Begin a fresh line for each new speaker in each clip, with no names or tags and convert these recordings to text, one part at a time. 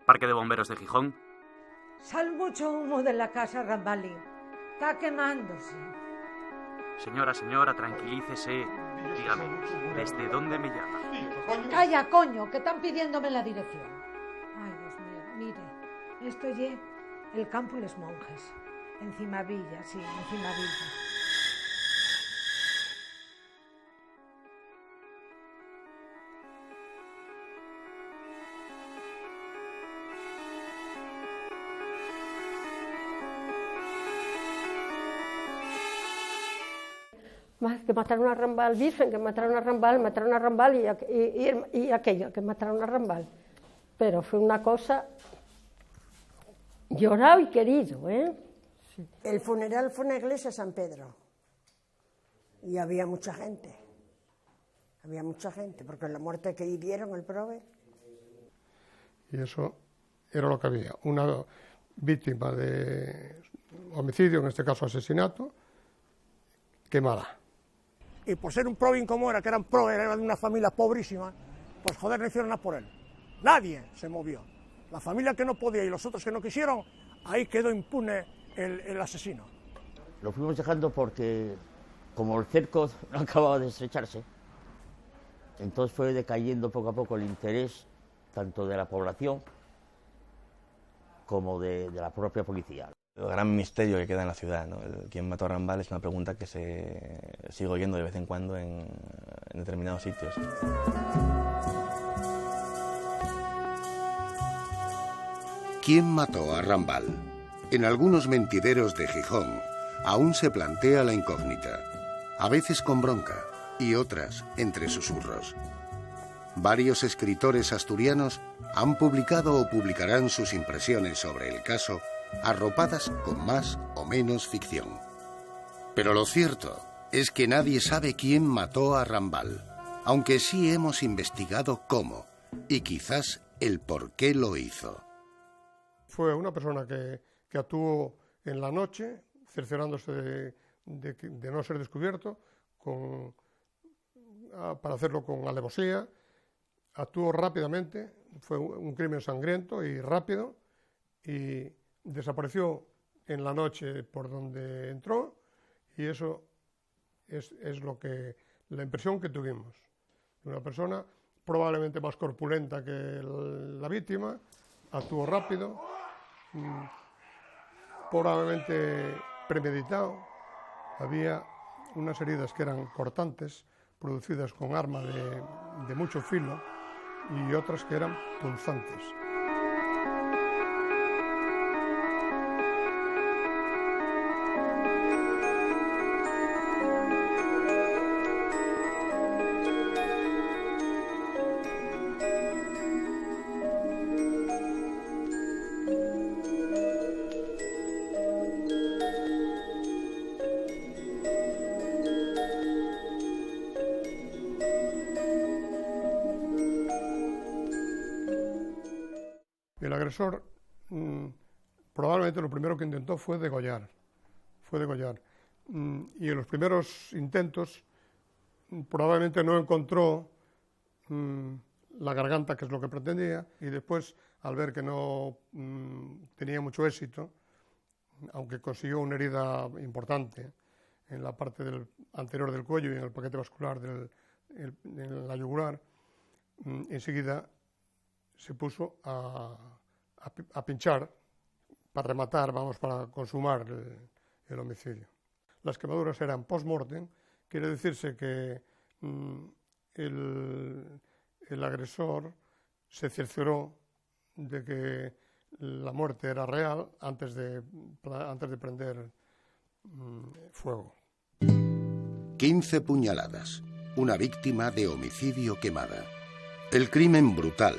Parque de Bomberos de Gijón.
Sale mucho humo de la casa Rambali. Está quemándose.
Señora, tranquilícese. Dígame, ¿desde dónde me llama?
Calla, coño, que están pidiéndome la dirección. Ay, Dios mío, mire, esto es el campo y los monjes. Encima Villa, sí, encima Villa.
Que mataron a Rambal Virgen, que mataron a Rambal y aquello, que mataron a Rambal. Pero fue una cosa llorado y querido, ¿eh?
Sí. El funeral fue en la iglesia de San Pedro y había mucha gente, porque la muerte que dieron el prove.
Y eso era lo que había, una víctima de homicidio, en este caso asesinato, quemada.
Y por ser un provin como era, que era un prove, era de una familia pobrísima, pues joder, no hicieron nada por él. Nadie se movió. La familia que no podía y los otros que no quisieron, ahí quedó impune el asesino.
Lo fuimos dejando porque, como el cerco no acababa de estrecharse, entonces fue decayendo poco a poco el interés tanto de la población como de la propia policía.
El gran misterio que queda en la ciudad, ¿no? ¿Quién mató a Rambal? Es una pregunta que se sigue oyendo de vez en cuando en determinados sitios.
¿Quién mató a Rambal? En algunos mentideros de Gijón aún se plantea la incógnita, a veces con bronca y otras entre susurros. Varios escritores asturianos han publicado o publicarán sus impresiones sobre el caso, arropadas con más o menos ficción. Pero lo cierto es que nadie sabe quién mató a Rambal, aunque sí hemos investigado cómo y quizás el por qué lo hizo.
Fue una persona que actuó en la noche, cerciorándose de no ser descubierto, para hacerlo con alevosía. Actuó rápidamente, fue un crimen sangriento y rápido, y desapareció en la noche por donde entró, y eso es la impresión que tuvimos. Una persona probablemente más corpulenta que la víctima, actuó rápido, probablemente premeditado. Había unas heridas que eran cortantes, producidas con arma de mucho filo, y otras que eran punzantes. El agresor probablemente lo primero que intentó fue degollar. Y en los primeros intentos probablemente no encontró la garganta, que es lo que pretendía, y después, al ver que no tenía mucho éxito, aunque consiguió una herida importante en la parte anterior del cuello y en el paquete vascular en la yugular, enseguida se puso a pinchar para rematar, para consumar el homicidio. las quemaduras eran post-mortem, quiere decirse que el agresor se cercioró de que la muerte era real antes de prender fuego.
15 puñaladas, una víctima de homicidio quemada. El crimen brutal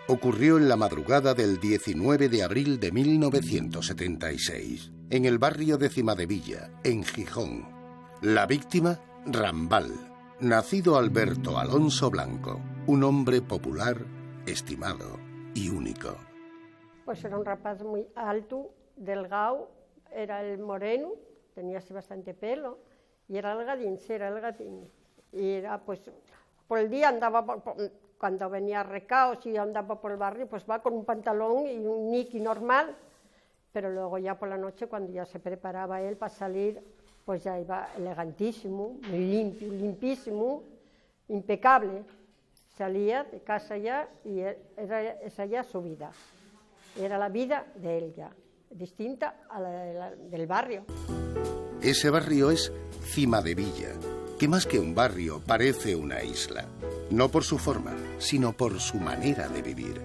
ocurrió en la madrugada del 19 de abril de 1976, en el barrio de Cimadevilla, en Gijón. La víctima, Rambal, nacido Alberto Alonso Blanco, un hombre popular, estimado y único.
Pues era un rapaz muy alto, delgado, era el moreno, tenía así bastante pelo, y era algadín, sí, era algadín. Y era, pues, por el día andaba, cuando venía a recaos y andaba por el barrio, pues va con un pantalón y un niqui normal, pero luego ya por la noche, cuando ya se preparaba él para salir, pues ya iba elegantísimo, muy limpio, limpísimo, impecable. Salía de casa ya y esa ya su vida. Era la vida de él ya, distinta a la del barrio.
Ese barrio es Cimadevilla, que más que un barrio parece una isla. No por su forma, sino por su manera de vivir.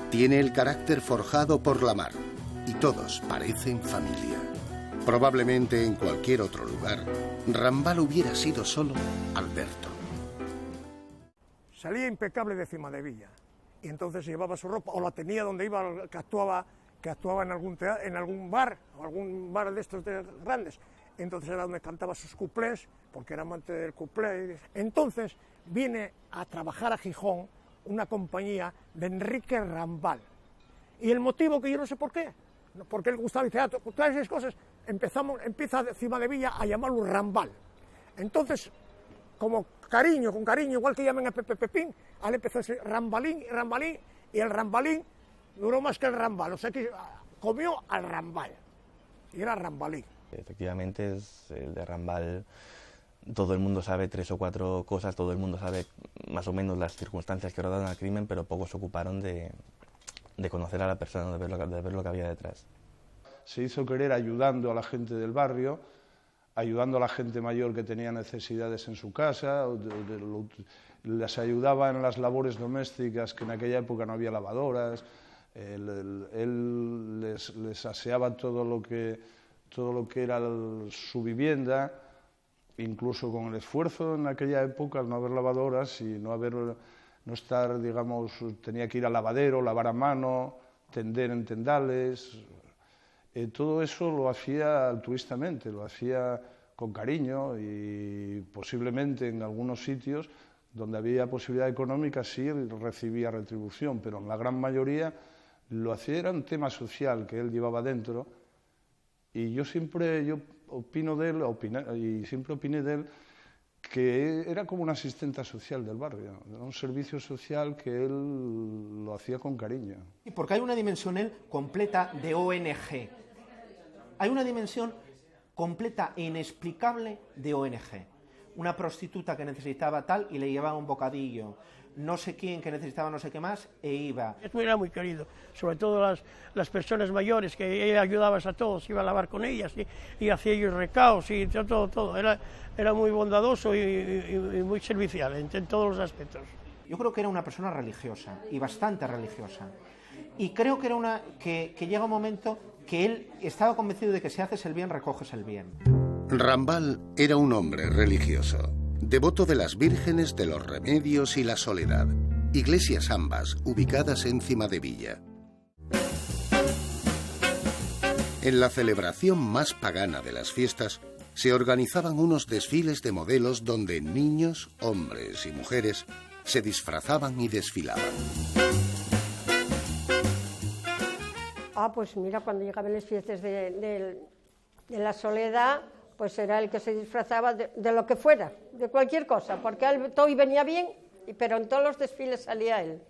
Tiene el carácter forjado por la mar y todos parecen familia. Probablemente en cualquier otro lugar, Rambal hubiera sido solo Alberto.
Salía impecable de Cimadevilla y entonces llevaba su ropa o la tenía donde iba, que actuaba en algún bar o algún bar de estos grandes. Entonces era donde cantaba sus cuplés, porque era amante del cuplé. Entonces viene a trabajar a Gijón una compañía de Enrique Rambal. Y el motivo que yo no sé por qué, porque él gustaba el teatro, todas esas cosas, empieza Cimadevilla a llamarlo Rambal. Entonces, como cariño, con cariño, igual que llaman a Pepe Pepín, ahora empezó a ser Rambalín, y el Rambalín duró más que el Rambal, o sea que comió al Rambal, y era Rambalín.
Efectivamente, es el de Rambal. Todo el mundo sabe 3 o 4 cosas, todo el mundo sabe más o menos las circunstancias que rodean al crimen, pero pocos se ocuparon de conocer a la persona, de ver lo que había detrás.
Se hizo querer ayudando a la gente del barrio, ayudando a la gente mayor que tenía necesidades en su casa, les ayudaba en las labores domésticas, que en aquella época no había lavadoras, él les aseaba todo lo que era su vivienda, incluso con el esfuerzo en aquella época, al no haber lavadoras y no estar, digamos, tenía que ir al lavadero, lavar a mano, tender en tendales. Todo eso lo hacía altruistamente, lo hacía con cariño y posiblemente en algunos sitios donde había posibilidad económica sí recibía retribución, pero en la gran mayoría lo hacía, era un tema social que él llevaba dentro. Y yo opino de él, siempre opiné de él, que era como un asistente social del barrio, era un servicio social que él lo hacía con cariño.
Y porque hay una dimensión él completa de ONG, hay una dimensión completa e inexplicable de ONG. Una prostituta que necesitaba tal y le llevaba un bocadillo, no sé quién que necesitaba no sé qué más e iba.
Era muy querido, sobre todo las personas mayores, que él ayudaba a todos, iba a lavar con ellas y hacía ellos recaos y todo. Era muy bondadoso y muy servicial en todos los aspectos.
Yo creo que era una persona religiosa y bastante religiosa. Y creo que era que llega un momento que él estaba convencido de que si haces el bien, recoges el bien.
Rambal era un hombre religioso, devoto de las vírgenes de los Remedios y la Soledad, iglesias ambas ubicadas en Cimadevilla. En la celebración más pagana de las fiestas, se organizaban unos desfiles de modelos donde niños, hombres y mujeres se disfrazaban y desfilaban.
Pues mira, cuando llegaban las fiestas de la Soledad, pues era el que se disfrazaba de lo que fuera, de cualquier cosa, porque él todo y venía bien, pero en todos los desfiles salía él.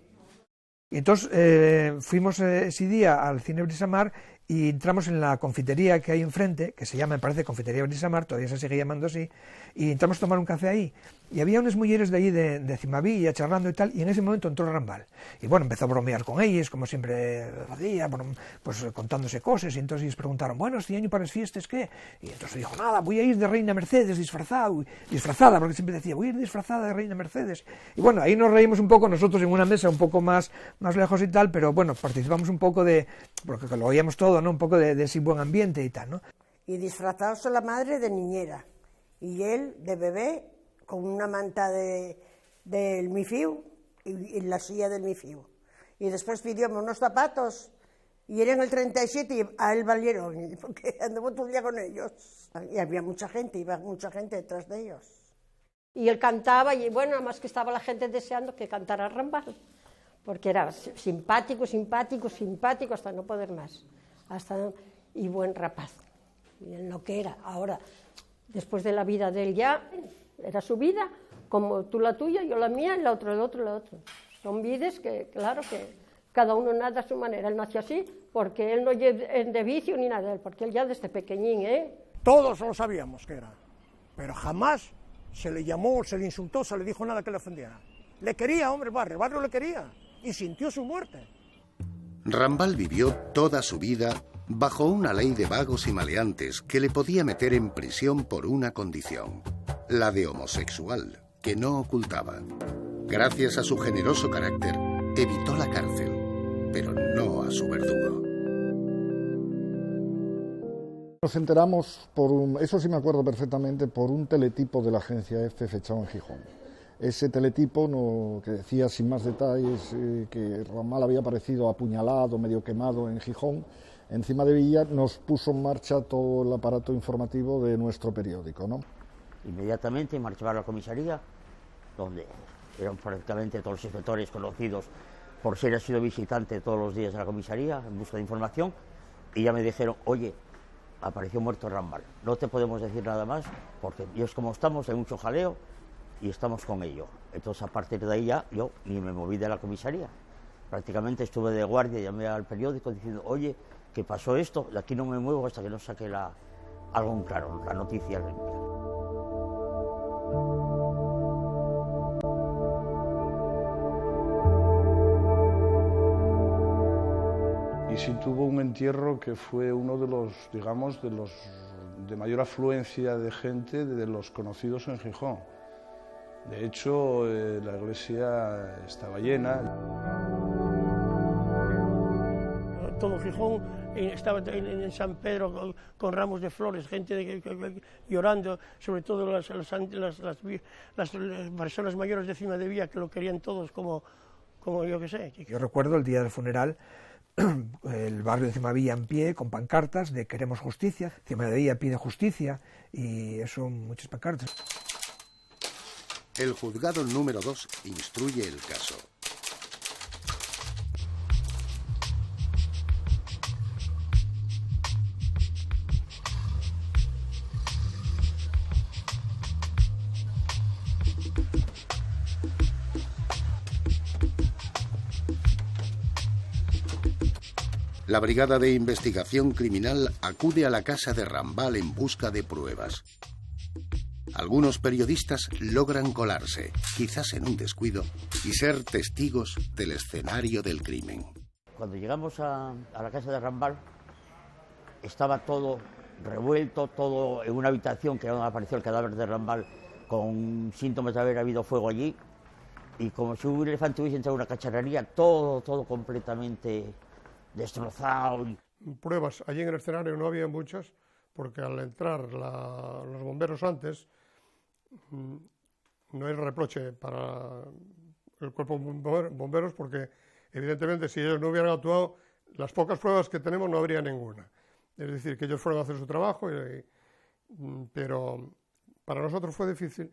Y entonces fuimos ese día al Cine Brisamar y entramos en la confitería que hay enfrente, que se llama, me parece, Confitería Benisamar, todavía se sigue llamando así, y entramos a tomar un café ahí, y había unas mujeres de allí de Cimavilla charlando y tal, y en ese momento entró Rambal, y bueno, empezó a bromear con ellos, como siempre hacía, bueno, pues contándose cosas, y entonces ellos preguntaron, bueno, este año para las fiestas, ¿qué? Y entonces dijo, nada, voy a ir de Reina Mercedes disfrazada, porque siempre decía, voy a ir disfrazada de Reina Mercedes, y bueno, ahí nos reímos un poco, nosotros en una mesa un poco más lejos y tal, pero bueno, participamos un poco porque lo oíamos todo, ¿no? Un poco de ese buen ambiente y tal, ¿no?
Y disfrazados a la madre de niñera, y él de bebé con una manta del Mifiu y la silla del Mifiu. Y después pidióme unos zapatos y eran el 37 y a él valieron, porque andaba todo el día con ellos. Y había mucha gente, iba mucha gente detrás de ellos.
Y él cantaba, y bueno, además que estaba la gente deseando que cantara Rambal, porque era simpático, hasta no poder más, y buen rapaz, y en lo que era. Ahora, después de la vida de él ya, era su vida, como tú la tuya, yo la mía, y la otra, el otro. Son vidas que, claro, que cada uno nada a su manera. Él nació así, porque él no es de vicio ni nada, porque él ya desde pequeñín,
Todos lo sabíamos que era, pero jamás se le llamó, se le insultó, se le dijo nada que le ofendiera. Le quería, hombre, el barrio le quería, y sintió su muerte.
Rambal vivió toda su vida bajo una ley de vagos y maleantes que le podía meter en prisión por una condición, la de homosexual, que no ocultaba. Gracias a su generoso carácter, evitó la cárcel, pero no a su verdugo.
Nos enteramos, eso sí me acuerdo perfectamente, por un teletipo de la agencia EFE fechado en Gijón. Ese teletipo que decía sin más detalles que Rambal había aparecido apuñalado, medio quemado en Gijón, encima de Villa, nos puso en marcha todo el aparato informativo de nuestro periódico, ¿no?
Inmediatamente marchaba a la comisaría, donde eran prácticamente todos los inspectores conocidos por ser sido visitante todos los días de la comisaría en busca de información, y ya me dijeron, oye, apareció muerto Rambal, no te podemos decir nada más, porque yo es como estamos, hay mucho jaleo, y estamos con ello. Entonces, a partir de ahí ya, yo ni me moví de la comisaría. Prácticamente estuve de guardia, llamé al periódico diciendo, oye, ¿qué pasó esto? De aquí no me muevo hasta que no saque algo en claro, la noticia limpia.
Y sí tuvo un entierro que fue uno de los, digamos, de mayor afluencia de gente de los conocidos en Gijón. De hecho, la iglesia estaba llena.
Todo Gijón estaba en San Pedro con ramos de flores, gente llorando, sobre todo las personas mayores de Cimavilla, que lo querían todos como yo que sé.
Yo recuerdo el día del funeral, el barrio de Cimavilla en pie, con pancartas de queremos justicia, Cimavilla pide justicia, y eso, muchas pancartas.
El juzgado número 2 instruye el caso. La Brigada de Investigación Criminal acude a la casa de Rambal en busca de pruebas. Algunos periodistas logran colarse, quizás en un descuido, y ser testigos del escenario del crimen.
Cuando llegamos a la casa de Rambal, estaba todo revuelto, todo en una habitación que era donde apareció el cadáver de Rambal, con síntomas de haber habido fuego allí, y como si un elefante hubiese entrado en una cacharrería, todo completamente destrozado.
Pruebas allí en el escenario no había muchas, porque al entrar los bomberos antes, no hay reproche para el cuerpo de bomberos, porque evidentemente si ellos no hubieran actuado, las pocas pruebas que tenemos no habría ninguna. Es decir, que ellos fueron a hacer su trabajo, pero para nosotros fue difícil.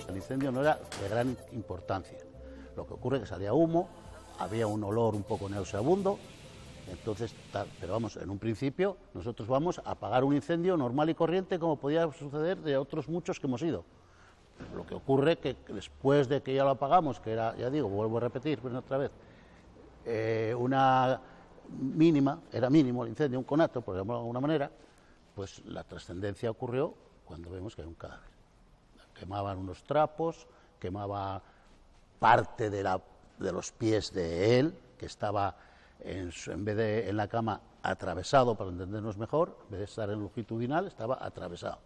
El incendio no era de gran importancia. Lo que ocurre es que salía humo, había un olor un poco nauseabundo. Entonces, pero vamos, en un principio nosotros vamos a apagar un incendio normal y corriente como podía suceder de otros muchos que hemos ido. Lo que ocurre que después de que ya lo apagamos, que era, ya digo, vuelvo a repetir otra vez, una mínima, era mínimo el incendio, un conato, por llamarlo de alguna manera, pues la trascendencia ocurrió cuando vemos que hay un cadáver. Quemaban unos trapos, quemaba parte de los pies de él, que estaba en vez de en la cama atravesado, para entendernos mejor, en vez de estar en longitudinal, estaba atravesado.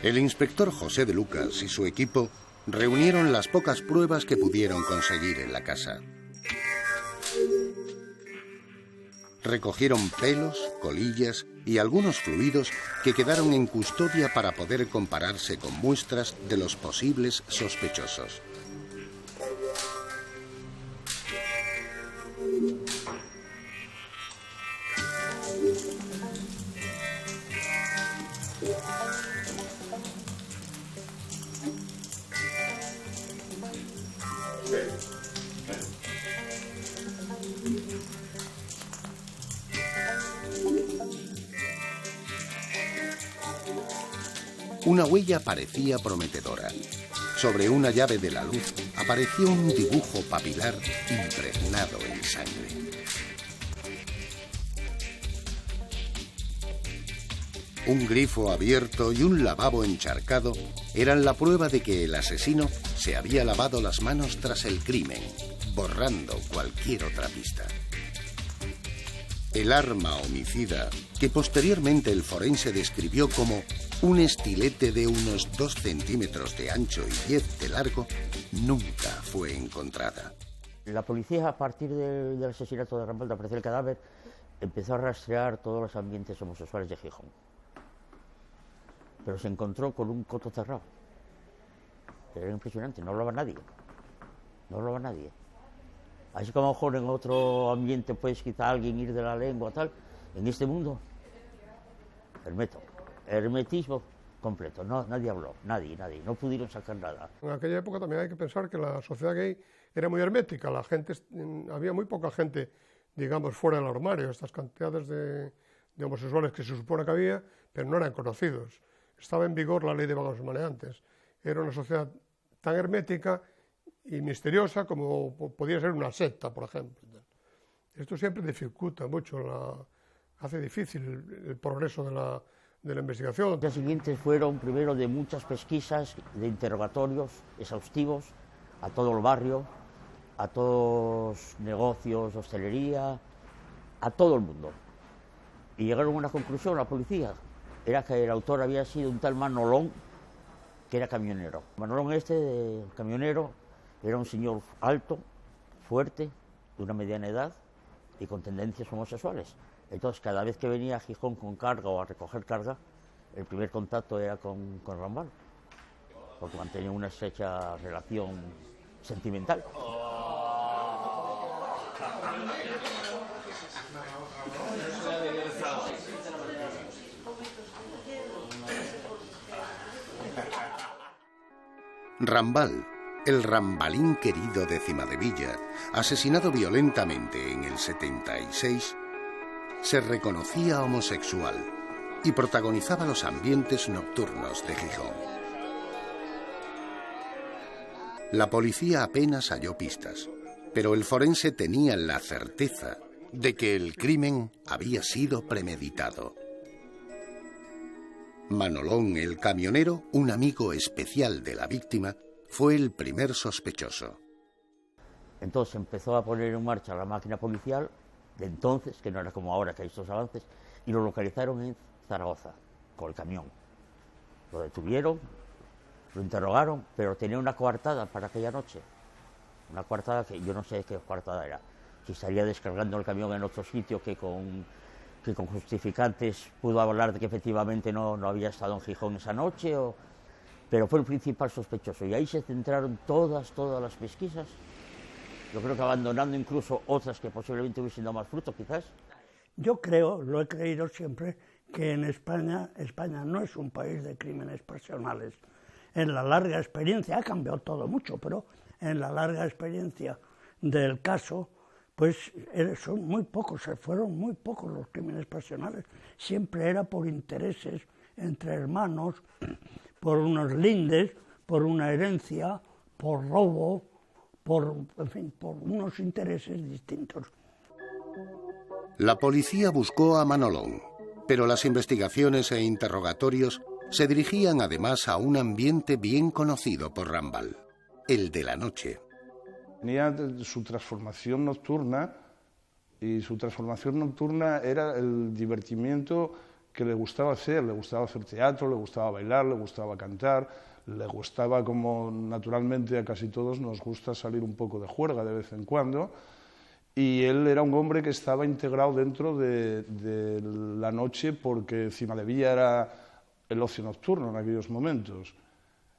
El inspector José de Lucas y su equipo reunieron las pocas pruebas que pudieron conseguir en la casa. Recogieron pelos, colillas y algunos fluidos que quedaron en custodia para poder compararse con muestras de los posibles sospechosos. Una huella parecía prometedora. Sobre una llave de la luz apareció un dibujo papilar impregnado en sangre. Un grifo abierto y un lavabo encharcado eran la prueba de que el asesino se había lavado las manos tras el crimen, borrando cualquier otra pista. El arma homicida, que posteriormente el forense describió como un estilete de unos 2 centímetros de ancho y 10 de largo, nunca fue encontrada.
La policía, a partir del asesinato de Rambal, de aparecer el cadáver, empezó a rastrear todos los ambientes homosexuales de Gijón. Pero se encontró con un coto cerrado. Era impresionante, no hablaba nadie. No hablaba nadie. Así como a lo mejor en otro ambiente puedes quitar a alguien, ir de la lengua, tal, en este mundo, hermetismo completo, no, nadie habló, nadie, no pudieron sacar nada.
En aquella época también hay que pensar que la sociedad gay era muy hermética, la gente, había muy poca gente, digamos, fuera del armario, estas cantidades de homosexuales que se supone que había, pero no eran conocidos. Estaba en vigor la ley de vagos maneantes, era una sociedad tan hermética y misteriosa como podía ser una secta, por ejemplo. Esto siempre dificulta mucho, hace difícil el progreso de la investigación.
Los días siguientes fueron primero de muchas pesquisas, de interrogatorios exhaustivos a todo el barrio, a todos los negocios, hostelería, a todo el mundo. Y llegaron a una conclusión, la policía, era que el autor había sido un tal Manolón, que era camionero. Manolón camionero, era un señor alto, fuerte, de una mediana edad y con tendencias homosexuales. Entonces, cada vez que venía a Gijón con carga o a recoger carga, el primer contacto era con Rambal, porque mantenía una estrecha relación sentimental.
Rambal, el Rambalín querido de Cimadevilla, asesinado violentamente en el 76, se reconocía homosexual y protagonizaba los ambientes nocturnos de Gijón. La policía apenas halló pistas, pero el forense tenía la certeza de que el crimen había sido premeditado. Manolón, el camionero, un amigo especial de la víctima, fue el primer sospechoso.
Entonces empezó a poner en marcha la máquina policial de entonces, que no era como ahora que hay estos avances, y lo localizaron en Zaragoza, con el camión. Lo detuvieron, lo interrogaron, pero tenía una coartada para aquella noche. Una coartada que yo no sé qué coartada era. Si estaría descargando el camión en otro sitio que con justificantes pudo hablar de que efectivamente no había estado en Gijón esa noche, pero fue el principal sospechoso. Y ahí se centraron todas las pesquisas. Yo creo que abandonando incluso otras que posiblemente hubiesen dado más fruto, quizás.
Yo creo, lo he creído siempre, que en España no es un país de crímenes pasionales. En la larga experiencia ha cambiado todo mucho, pero en la larga experiencia del caso, pues son muy pocos, fueron muy pocos los crímenes pasionales. Siempre era por intereses entre hermanos, por unos lindes, por una herencia, por robo, en fin, por unos intereses distintos.
La policía buscó a Manolón, pero las investigaciones e interrogatorios se dirigían además a un ambiente bien conocido por Rambal, el de la noche.
Tenía su transformación nocturna, y su transformación nocturna era el divertimiento que le gustaba hacer teatro, le gustaba bailar, le gustaba cantar, le gustaba, como naturalmente a casi todos nos gusta, salir un poco de juerga de vez en cuando, y él era un hombre que estaba integrado dentro de la noche, porque Cimadevilla era el ocio nocturno en aquellos momentos.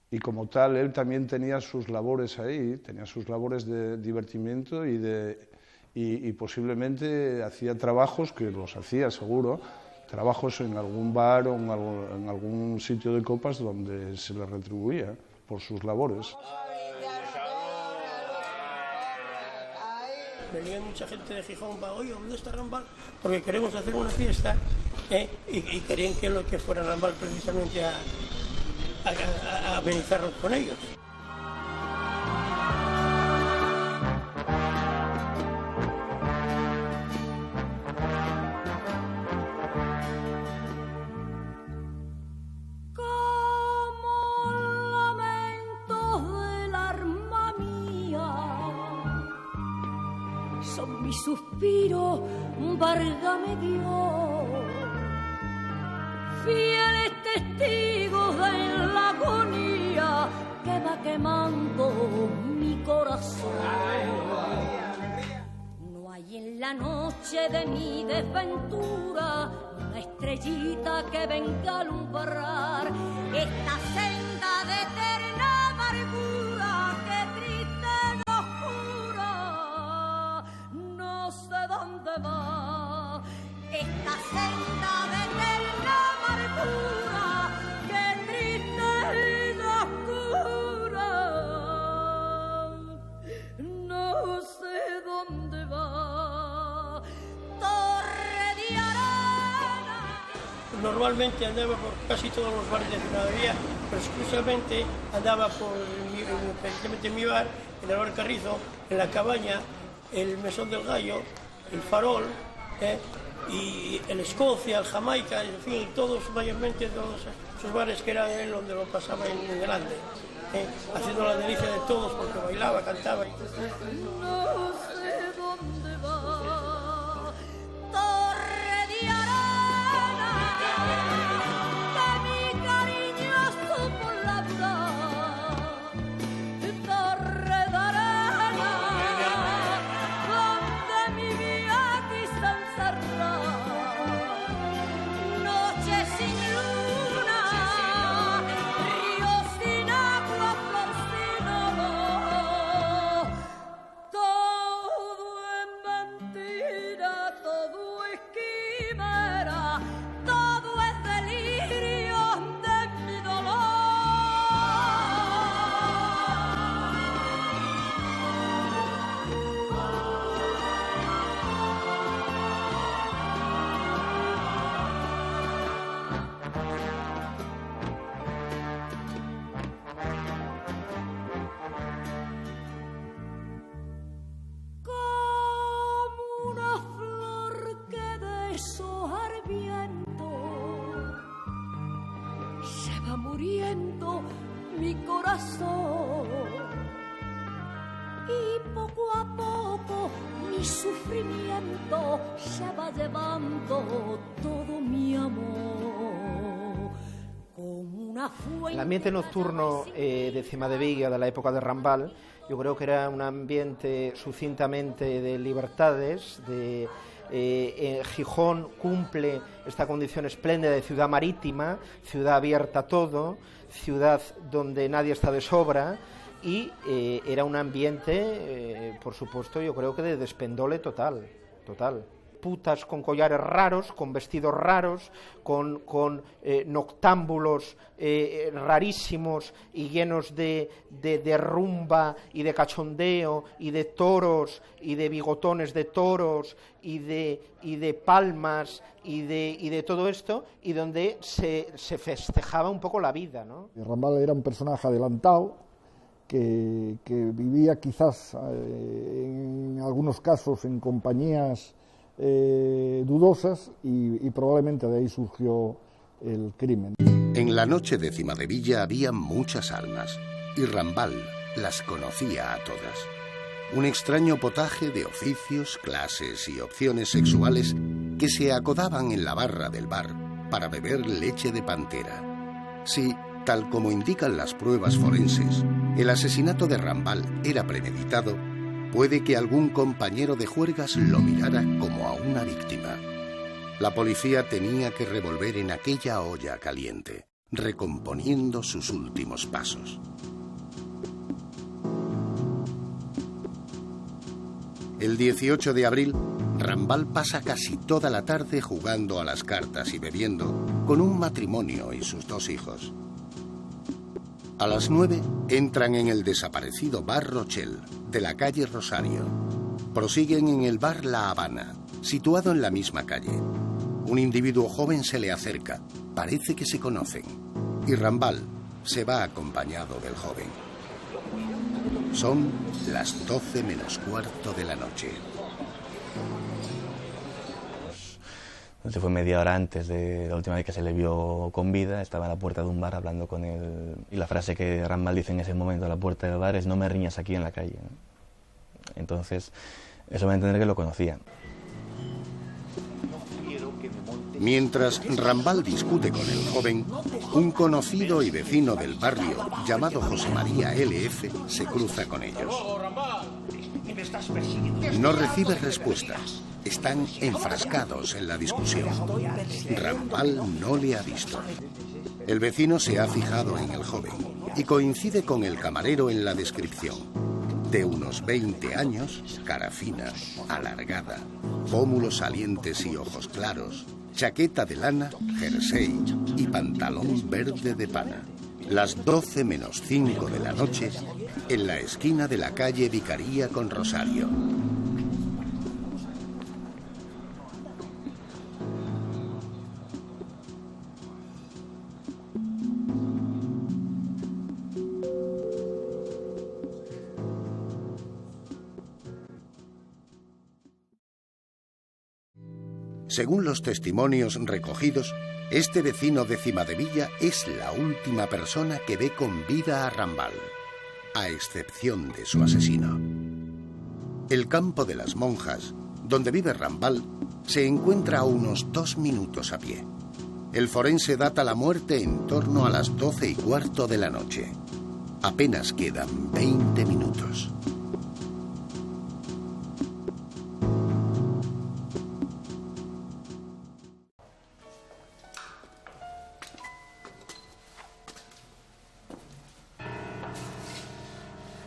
Y como tal, él también tenía sus labores ahí, tenía sus labores de divertimiento y posiblemente hacía trabajos, que los hacía seguro, trabajos en algún bar o en algún sitio de copas donde se le retribuía por sus labores.
Venía mucha gente de Gijón para, oye, ¿dónde está Rambal? Porque queremos hacer una fiesta, y querían que fuera Rambal precisamente a amenizarnos con ellos.
Son mis suspiros, Varga me dio, fieles testigos de la agonía que va quemando mi corazón. No hay en la noche de mi desventura una estrellita que venga a alumbrar esta senda de eterna amargura que triste y oscura. No sé dónde va esta senda de eterna amargura que triste y oscura. No sé dónde va. Torre de arena.
Normalmente andaba por casi todos los bares de Cimadevilla, pero exclusivamente andaba precisamente en mi bar, en el bar Carrizo, en la Cabaña, el Mesón del Gallo, el Farol, y el Escocia, el Jamaica, en fin, mayormente todos esos bares que eran él donde lo pasaba en grande, haciendo la delicia de todos porque bailaba, cantaba.
No sé dónde va. Torre de arena que mi cariño supo labrar. Torre de arena donde mi vida quise encerrar. Noche sin luna, río sin agua, flor sin olor. Todo es mentira, todo es quimera, todo es delirio de mi dolor. Como una flor que deshoja el viento, se va muriendo mi corazón, y poco a poco mi sufrimiento se va llevando todo mi amor. Como una fuente.
El ambiente nocturno de Cimadevilla de la época de Rambal, yo creo que era un ambiente sucintamente de libertades, Gijón cumple esta condición espléndida de ciudad marítima, ciudad abierta a todo, ciudad donde nadie está de sobra, y era un ambiente, por supuesto, yo creo que de despendole total. putas con collares raros, con vestidos raros, con noctámbulos rarísimos y llenos de rumba y de cachondeo y de toros y de bigotones de toros y de palmas y de todo esto, y donde se festejaba un poco la vida, ¿no?
Rambal era un personaje adelantado que vivía quizás en algunos casos en compañías dudosas y probablemente de ahí surgió el crimen.
En la noche de Cimadevilla había muchas almas y Rambal las conocía a todas. Un extraño potaje de oficios, clases y opciones sexuales que se acodaban en la barra del bar para beber leche de pantera. Sí, tal como indican las pruebas forenses, el asesinato de Rambal era premeditado, puede que algún compañero de juergas lo mirara como a una víctima. La policía tenía que revolver en aquella olla caliente, recomponiendo sus últimos pasos. El 18 de abril, Rambal pasa casi toda la tarde jugando a las cartas y bebiendo con un matrimonio y sus 2 hijos. A las 9 entran en el desaparecido Bar Rochelle de la calle Rosario. Prosiguen en el bar La Habana, situado en la misma calle. Un individuo joven se le acerca, parece que se conocen, y Rambal se va acompañado del joven. Son las 12 menos cuarto de la noche.
Se fue media hora antes de la última vez que se le vio con vida, estaba a la puerta de un bar hablando con él, y la frase que Rambal dice en ese momento a la puerta del bar es: no me riñas aquí en la calle, ¿no? Entonces, eso va a entender que lo conocían.
Mientras Rambal discute con el joven, un conocido y vecino del barrio, llamado José María LF, se cruza con ellos. No recibe respuesta. Están enfrascados en la discusión. Rambal no le ha visto. El vecino se ha fijado en el joven y coincide con el camarero en la descripción. De unos 20 años, cara fina, alargada, pómulos salientes y ojos claros, chaqueta de lana, jersey y pantalón verde de pana. Las 12 menos 5 de la noche, en la esquina de la calle Vicaría con Rosario. Según los testimonios recogidos, este vecino de Cimadevilla es la última persona que ve con vida a Rambal, a excepción de su asesino. El campo de las Monjas, donde vive Rambal, se encuentra a unos 2 minutos a pie. El forense data la muerte en torno a las 12:15 de la noche. Apenas quedan 20 minutos.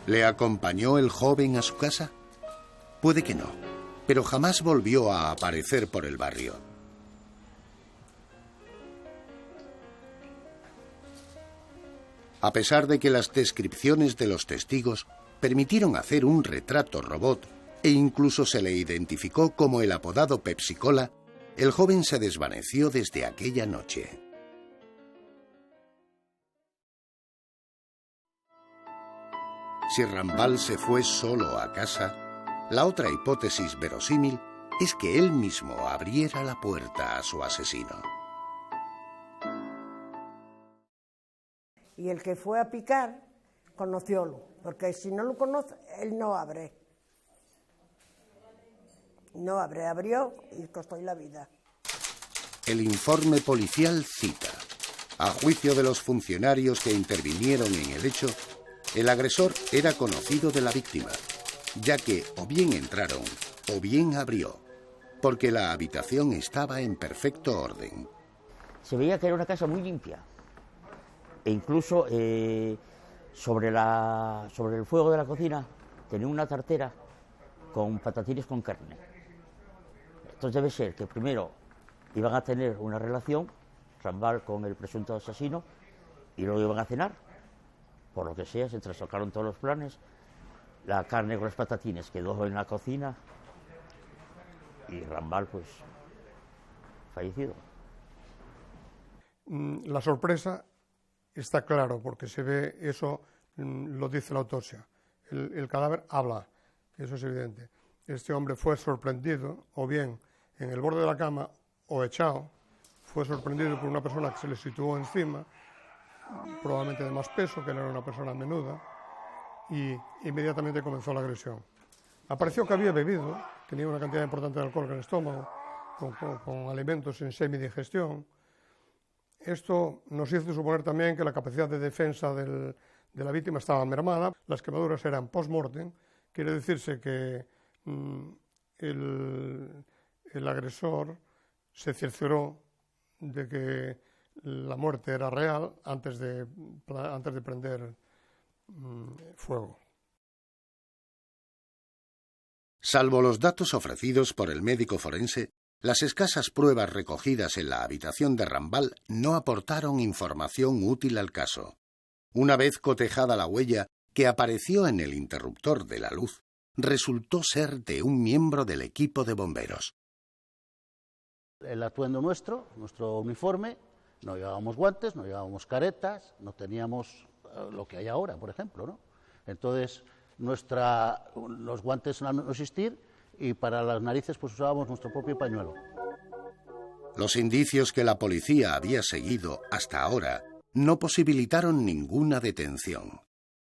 ¿Le acompañó el joven a su casa? Puede que no, pero jamás volvió a aparecer por el barrio. A pesar de que las descripciones de los testigos permitieron hacer un retrato robot e incluso se le identificó como el apodado Pepsi-Cola, el joven se desvaneció desde aquella noche. Si Rambal se fue solo a casa, la otra hipótesis verosímil es que él mismo abriera la puerta a su asesino.
Y el que fue a picar, conociólo, porque si no lo conoce, él no abre. No abre, abrió y costó la vida.
El informe policial cita: a juicio de los funcionarios que intervinieron en el hecho, el agresor era conocido de la víctima, ya que o bien entraron o bien abrió, porque la habitación estaba en perfecto orden.
Se veía que era una casa muy limpia, e incluso sobre el fuego de la cocina tenía una tartera con patatines con carne. Entonces debe ser que primero iban a tener una relación, Rambal con el presunto asesino, y luego iban a cenar. Por lo que sea, se trastocaron todos los planes. La carne con los patatines quedó en la cocina y Rambal, pues, fallecido.
La sorpresa está claro, porque se ve eso, lo dice la autopsia. El cadáver habla, eso es evidente. Este hombre fue sorprendido, o bien en el borde de la cama, o echado, fue sorprendido por una persona que se le situó encima, probablemente de más peso, que no era una persona menuda, y inmediatamente comenzó la agresión. Apareció que había bebido, tenía una cantidad importante de alcohol en el estómago, con alimentos en semidigestión. Esto nos hizo suponer también que la capacidad de defensa de la víctima estaba mermada. Las quemaduras eran post-mortem, quiere decirse que el agresor se cercioró de que la muerte era real antes de prender fuego.
Salvo los datos ofrecidos por el médico forense, las escasas pruebas recogidas en la habitación de Rambal no aportaron información útil al caso. Una vez cotejada la huella que apareció en el interruptor de la luz, resultó ser de un miembro del equipo de bomberos.
El atuendo nuestro uniforme, no llevábamos guantes, no llevábamos caretas, no teníamos lo que hay ahora, por ejemplo, ¿no? Entonces, los guantes no existían y para las narices pues usábamos nuestro propio pañuelo.
Los indicios que la policía había seguido hasta ahora no posibilitaron ninguna detención.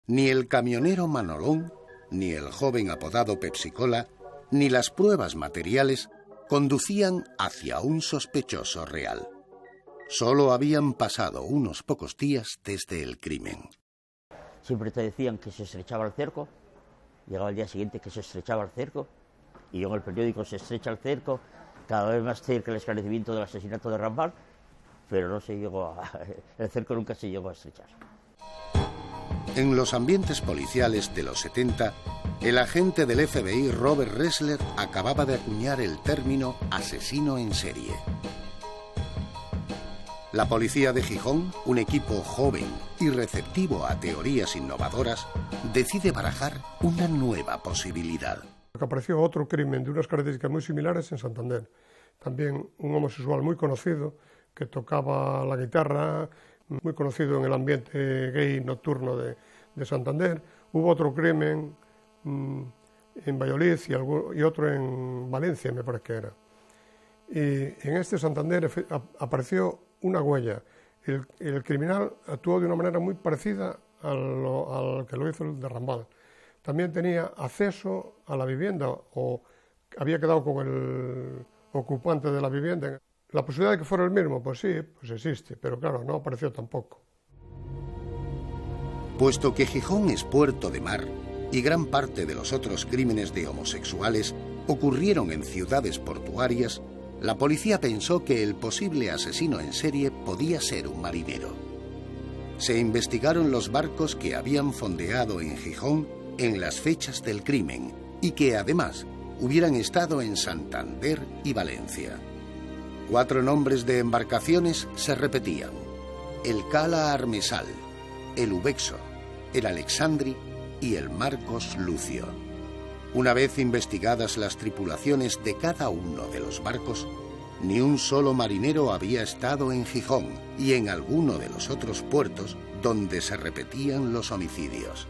Ni el camionero Manolón, ni el joven apodado Pepsi-Cola, ni las pruebas materiales conducían hacia un sospechoso real. Solo habían pasado unos pocos días desde el crimen.
Siempre te decían que se estrechaba el cerco, llegaba el día siguiente que se estrechaba el cerco, y en el periódico se estrecha el cerco, cada vez más cerca el esclarecimiento del asesinato de Rambal, pero no se llegó el cerco nunca se llegó a estrechar.
En los ambientes policiales de los 70, el agente del FBI Robert Ressler acababa de acuñar el término asesino en serie. La policía de Gijón, un equipo joven y receptivo a teorías innovadoras, decide barajar una nueva posibilidad.
Apareció otro crimen de unas características muy similares en Santander. También un homosexual muy conocido que tocaba la guitarra, muy conocido en el ambiente gay nocturno de Santander. Hubo otro crimen en Valladolid y otro en Valencia, me parece que era. Y en este Santander apareció una huella. El criminal actuó de una manera muy parecida al que lo hizo el de Rambal. También tenía acceso a la vivienda o había quedado con el ocupante de la vivienda. La posibilidad de que fuera el mismo, pues sí, pues existe, pero claro, no apareció tampoco.
Puesto que Gijón es puerto de mar y gran parte de los otros crímenes de homosexuales ocurrieron en ciudades portuarias, la policía pensó que el posible asesino en serie podía ser un marinero. Se investigaron los barcos que habían fondeado en Gijón en las fechas del crimen y que además hubieran estado en Santander y Valencia. 4 nombres de embarcaciones se repetían: el Cala Armesal, el Ubexo, el Alexandri y el Marcos Lucio. Una vez investigadas las tripulaciones de cada uno de los barcos, ni un solo marinero había estado en Gijón y en alguno de los otros puertos donde se repetían los homicidios.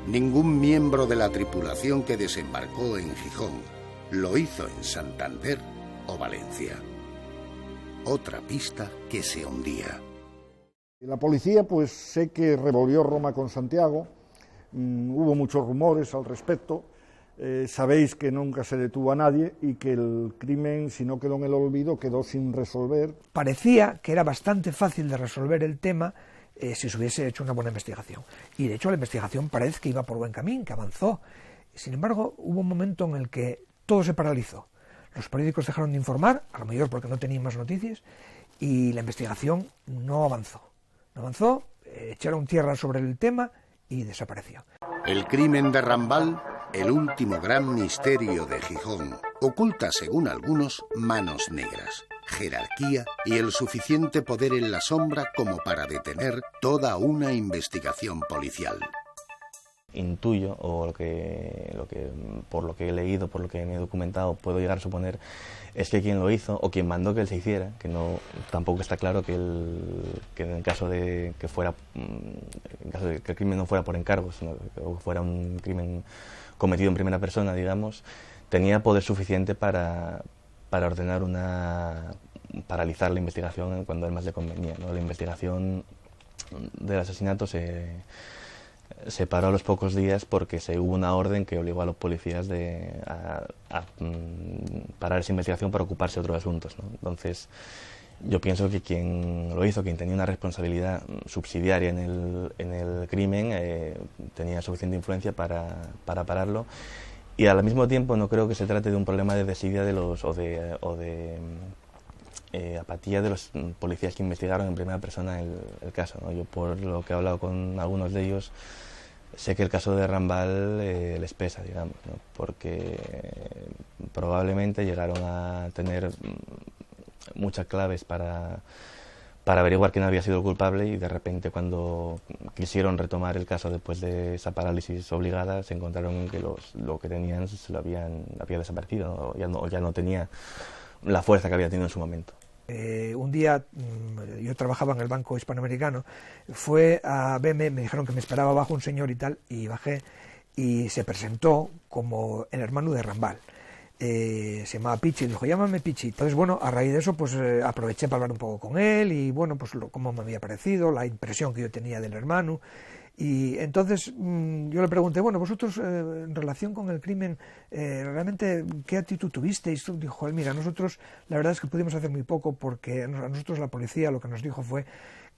Ningún miembro de la tripulación que desembarcó en Gijón lo hizo en Santander o Valencia. Otra pista que se hundía.
La policía, pues sé que revolvió Roma con Santiago, hubo muchos rumores al respecto, sabéis que nunca se detuvo a nadie y que el crimen, si no quedó en el olvido, quedó sin resolver.
Parecía que era bastante fácil de resolver el tema si se hubiese hecho una buena investigación. Y de hecho la investigación parece que iba por buen camino, que avanzó. Sin embargo, hubo un momento en el que todo se paralizó. Los periódicos dejaron de informar, a lo mejor porque no tenían más noticias, y la investigación no avanzó. No avanzó, echaron tierra sobre el tema y desapareció.
El crimen de Rambal, el último gran misterio de Gijón, oculta, según algunos, manos negras, jerarquía y el suficiente poder en la sombra como para detener toda una investigación policial.
Intuyo, o por lo que he leído, por lo que me he documentado, puedo llegar a suponer, es que quien lo hizo, o quien mandó que él se hiciera, que no, tampoco está claro que en el caso de que el crimen no fuera por encargo, sino que fuera un crimen cometido en primera persona, digamos, tenía poder suficiente para ordenar paralizar la investigación cuando a él más le convenía, ¿no? La investigación del asesinato se paró a los pocos días porque hubo una orden que obligó a los policías a parar esa investigación para ocuparse de otros asuntos, ¿no? Entonces, yo pienso que quien lo hizo, quien tenía una responsabilidad subsidiaria en el crimen, tenía suficiente influencia para pararlo. Y al mismo tiempo no creo que se trate de un problema de desidia o de apatía de los policías que investigaron en primera persona el caso, ¿no? Yo, por lo que he hablado con algunos de ellos, sé que el caso de Rambal les pesa, digamos, ¿no? Porque probablemente llegaron a tener muchas claves para averiguar quién había sido el culpable, y de repente, cuando quisieron retomar el caso después de esa parálisis obligada, se encontraron que lo que tenían había desaparecido, ¿no? Ya no tenía la fuerza que había tenido en su momento.
Un día, yo trabajaba en el Banco Hispanoamericano, fue a verme, me dijeron que me esperaba abajo un señor y tal, y bajé, y se presentó como el hermano de Rambal. Se llamaba Pichi, y dijo, llámame Pichi. Entonces, bueno, a raíz de eso, pues aproveché para hablar un poco con él, y bueno, pues cómo me había parecido, la impresión que yo tenía del hermano. Y entonces yo le pregunté, bueno, vosotros en relación con el crimen, realmente, ¿qué actitud tuvisteis? Dijo él, mira, nosotros la verdad es que pudimos hacer muy poco, porque a nosotros la policía lo que nos dijo fue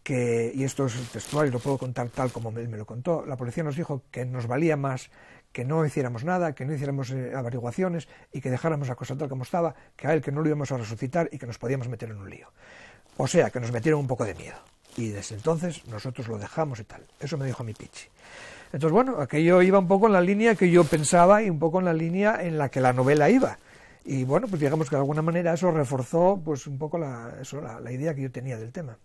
que, y esto es textual y lo puedo contar tal como él me lo contó, la policía nos dijo que nos valía más que no hiciéramos nada, que no hiciéramos averiguaciones y que dejáramos la cosa tal como estaba, que a él que no lo íbamos a resucitar y que nos podíamos meter en un lío. O sea, que nos metieron un poco de miedo. Y desde entonces nosotros lo dejamos y tal. Eso me dijo mi Pichi. Entonces, bueno, aquello iba un poco en la línea que yo pensaba y un poco en la línea en la que la novela iba. Y bueno, pues digamos que de alguna manera eso reforzó pues un poco la idea que yo tenía del tema.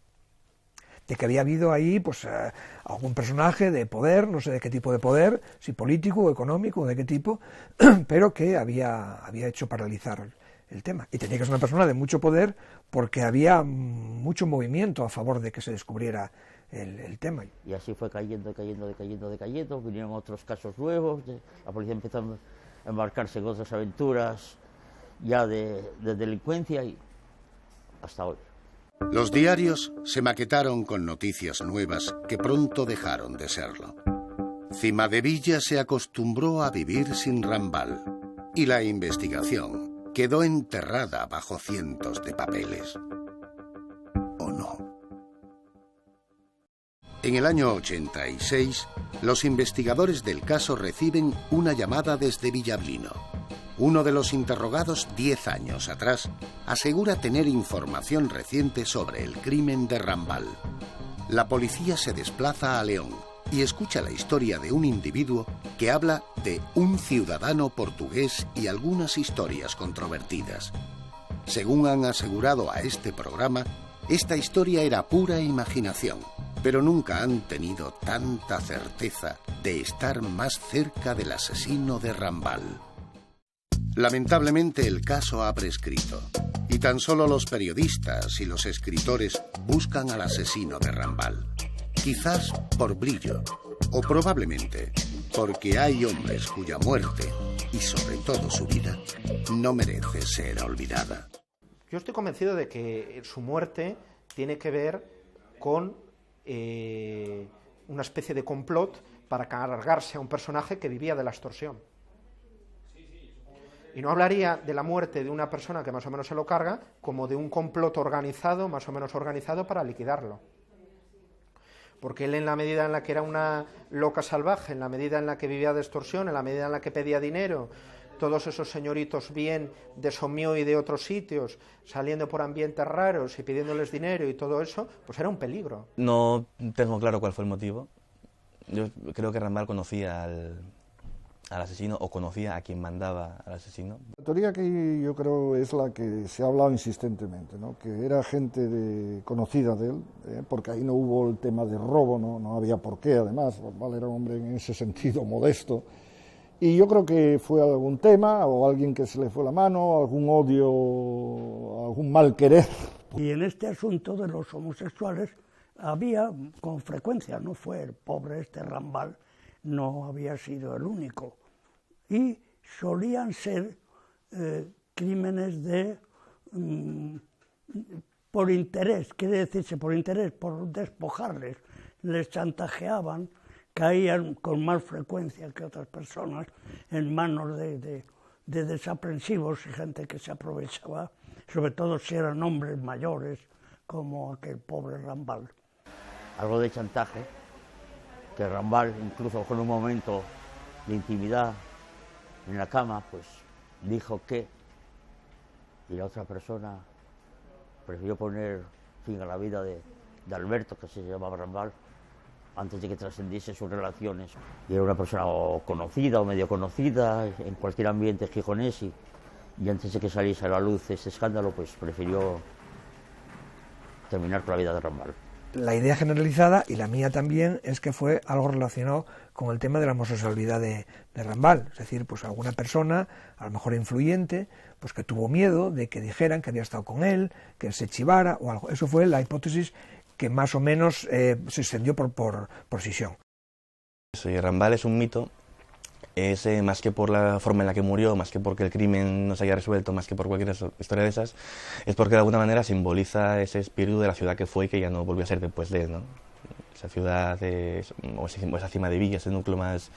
De que había habido ahí pues algún personaje de poder, no sé de qué tipo de poder, si político o económico o de qué tipo, pero que había hecho paralizar el tema. Y tenía que ser una persona de mucho poder porque había mucho movimiento a favor de que se descubriera el tema.
Y así fue cayendo, vinieron otros casos nuevos, la policía empezó a embarcarse en otras aventuras ya de delincuencia y hasta hoy.
Los diarios se maquetaron con noticias nuevas que pronto dejaron de serlo. Cimadevilla se acostumbró a vivir sin Rambal y la investigación quedó enterrada bajo cientos de papeles. ¿O no? En el año 86, los investigadores del caso reciben una llamada desde Villablino. Uno de los interrogados 10 años atrás asegura tener información reciente sobre el crimen de Rambal. La policía se desplaza a León y escucha la historia de un individuo que habla de un ciudadano portugués y algunas historias controvertidas. Según han asegurado a este programa, esta historia era pura imaginación, pero nunca han tenido tanta certeza de estar más cerca del asesino de Rambal. Lamentablemente el caso ha prescrito y tan solo los periodistas y los escritores buscan al asesino de Rambal. Quizás por brillo o probablemente porque hay hombres cuya muerte y sobre todo su vida no merece ser olvidada.
Yo estoy convencido de que su muerte tiene que ver con una especie de complot para cargarse a un personaje que vivía de la extorsión. Y no hablaría de la muerte de una persona que más o menos se lo carga como de un complot organizado, más o menos organizado, para liquidarlo. Porque él, en la medida en la que era una loca salvaje, en la medida en la que vivía de extorsión, en la medida en la que pedía dinero, todos esos señoritos bien de Sommió y de otros sitios, saliendo por ambientes raros y pidiéndoles dinero y todo eso, pues era un peligro.
No tengo claro cuál fue el motivo. Yo creo que Rambal conocía al asesino o conocía a quien mandaba al asesino.
La teoría que yo creo es la que se ha hablado insistentemente, ¿no? Que era gente conocida de él, porque ahí no hubo el tema de robo, no había por qué, además, Rambal era un hombre en ese sentido modesto, y yo creo que fue algún tema, o alguien que se le fue la mano, algún odio, algún mal querer.
Y en este asunto de los homosexuales había con frecuencia, no fue el pobre Rambal, no había sido el único, y solían ser crímenes por interés, quiere decirse por interés, por despojarles, les chantajeaban, caían con más frecuencia que otras personas en manos de desaprensivos y gente que se aprovechaba, sobre todo si eran hombres mayores como aquel pobre Rambal.
Algo de chantaje, que Rambal, incluso en un momento de intimidad en la cama, pues dijo que, y la otra persona prefirió poner fin a la vida de Alberto, que se llamaba Rambal, antes de que trascendiese sus relaciones. Y era una persona o conocida o medio conocida en cualquier ambiente gijonés, y antes de que saliese a la luz ese escándalo, pues prefirió terminar con la vida de Rambal.
La idea generalizada, y la mía también, es que fue algo relacionado con el tema de la homosexualidad de Rambal. Es decir, pues alguna persona, a lo mejor influyente, pues que tuvo miedo de que dijeran que había estado con él, que se chivara o algo. Eso fue la hipótesis que más o menos se extendió por Sisión.
Y Rambal es un mito, es más que por la forma en la que murió, más que porque el crimen no se haya resuelto, más que por cualquier historia de esas, es porque de alguna manera simboliza ese espíritu de la ciudad que fue y que ya no volvió a ser después de él, ¿no? Esa ciudad, o esa cima de Villa, ese núcleo más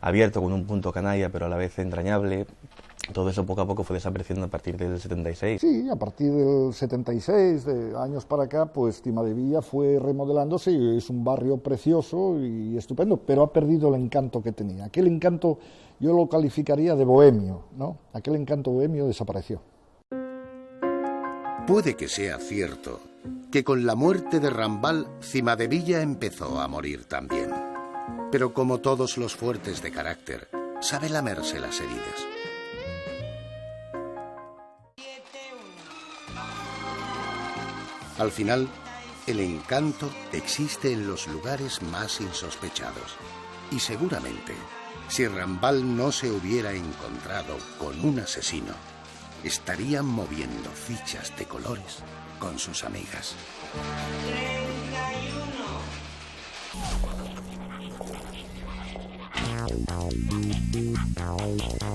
abierto, con un punto canalla, pero a la vez entrañable. Todo eso poco a poco fue desapareciendo a partir del 76.
Sí, a partir del 76, de años para acá, pues Cimadevilla fue remodelándose y es un barrio precioso y estupendo, pero ha perdido el encanto que tenía. Aquel encanto yo lo calificaría de bohemio, ¿no? Aquel encanto bohemio desapareció.
Puede que sea cierto que con la muerte de Rambal, Cimadevilla empezó a morir también. Pero como todos los fuertes de carácter, sabe lamerse las heridas. Al final, el encanto existe en los lugares más insospechados. Y seguramente, si Rambal no se hubiera encontrado con un asesino, estarían moviendo fichas de colores con sus amigas.
31.